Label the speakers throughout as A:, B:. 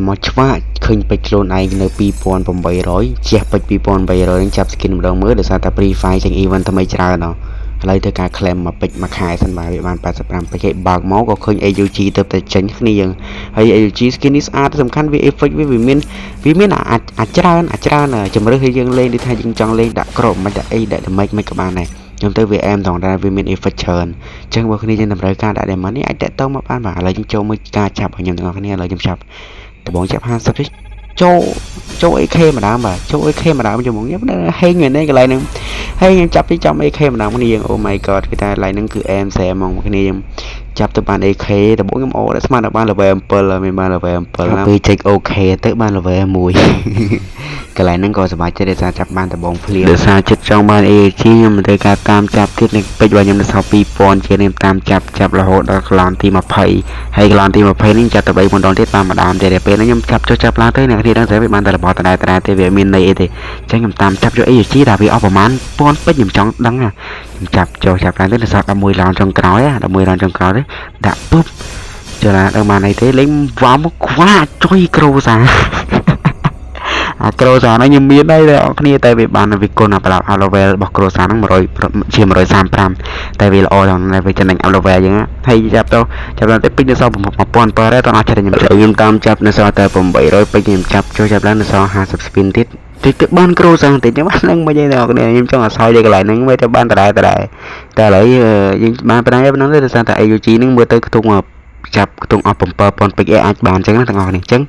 A: មកឆ្វាក់ឃើញពេជ្រខ្លួនឯងនៅ2800ជះពេជ្រ2800នឹងចាប់ skin ម្ដងមើលដោយសារតែ Free Fire ចេញ event ថ្មីច្រើនឥឡូវធ្វើការ claim មកពេជ្រមួយខែសិនបាទវាបាន85ពេជ្រគេបើកមកក៏ឃើញ AUG ទៅតែចេញគ្នាយើងហើយ AUG skin នេះស្អាតសំខាន់វា effect វាមានច្រើនជំរឿសឲ្យយើងលេងដូចថាយើងចង់លេងដាក់ក្របមិនដាក់អីដាក់តែមិនក៏បានដែរខ្ញុំទៅវាអែមត្រង់ដែរវាមាន effect ច្រើនអញ្ចឹងបើគ្នាយើងតម្រូវការដាក់ diamond នេះអាចតាក់ទងមកបានបាទឥឡូវយើងចូលមើលការចាប់របស់ខ្ញុំទាំងអស់គ្នាឥឡូវខ្ញុំចាប់ដំបងចាប់50នេះចូល AK ម្ដងបាទចូល AK ម្ដងជាមួយខ្ញុំហេងមែនទេកន្លែងហ្នឹងហើយខ្ញុំចាប់ទីចំ AK ម្ដងគ្នាយើង Oh my god គេថាកន្លែងហ្នឹងគឺអែមសែហ្មងគ្នាខ្ញុំចាប់ទៅបាន AK ដំបងខ្ញុំអូដល់ស្មានដល់បាន level 7មានបាន level 7ណាពេលចេញ OK ទៅបាន level 1កន្លែងហ្នឹងក៏សប្បាយចិត្តដោយសារចាប់បានដំបងភ្លៀងដោយសារចិត្តចង់បាន AG ខ្ញុំទៅការតាមចាប់ទៀតនឹងពេជ្ររបស់ខ្ញុំនៅសល់2000ជាខ្ញុំតាមចាប់រហូតដល់ក្លានទី20ហើយក្លានទី20នេះចាប់ទៅ3ម្ដងទៀតតាមម្ដងទៀតពេលហ្នឹងខ្ញុំចាប់ឡើងទៅអ្នកគ្នាដឹងតែវាបានតែរបស់ដដែលទេវាមានន័យអីទេអញ្ចឹងខ្ញុំតាមចាប់យក AG ដល់វាអស់ប្រហែល1000ពេជ្រខ្ញុំចង់ដឹងខ្ញុំចាប់ឡើងទៅនៅសល់11 round ចុងក្រោយ11 round ចុងក្រោយទេដាក់ពុបចុះណាដល់បានអីទេលេងវ៉ាមកខ្វាចុយគ្រូសាអាក្រូសាហ្នឹងខ្ញុំមានហើយអ្នកគ្នាតែវាបានវាគុណអាប្រាប់ level របស់ក្រូសាហ្នឹង100ជា135តែវាល្អដល់តែវាចំណេញ level អញ្ចឹងហើយចាប់ឡើងទៅពេជ្រនៅសល់1700ហើយតោះអត់ចិត្តខ្ញុំតាមចាប់នៅសល់តែ800ពេជ្រខ្ញុំចាប់ឡើងនៅសល់50 spin ទៀតតិចទៅបានក្រូសាតិចទៅបានហ្នឹងមិនអីអ្នកគ្នាខ្ញុំចង់អាស្រ័យលើកន្លែងហ្នឹងវាទៅបានដដែលតែឥឡូវយើងបានប៉ុណ្ណឹងទេដោយសារតែ AUG ហ្នឹងមើលទៅខ្ទង់ចាប់ខ្ទង់អស់7000ពេជ្រអាចបានអញ្ចឹងណាទាំងអស់គ្នាអញ្ចឹង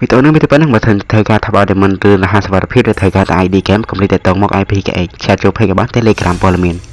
A: វីដេអូនេះវាទៅប៉ុណ្ណឹងបើធ្វើការថាបើតែមិនគឺរហ័សសុវត្ថិភាពឬធ្វើការតែ ID game កុំភ្លេចទៅតងមក IPKX ឆាតចូល Page របស់ Telegram ព័ត៌មាន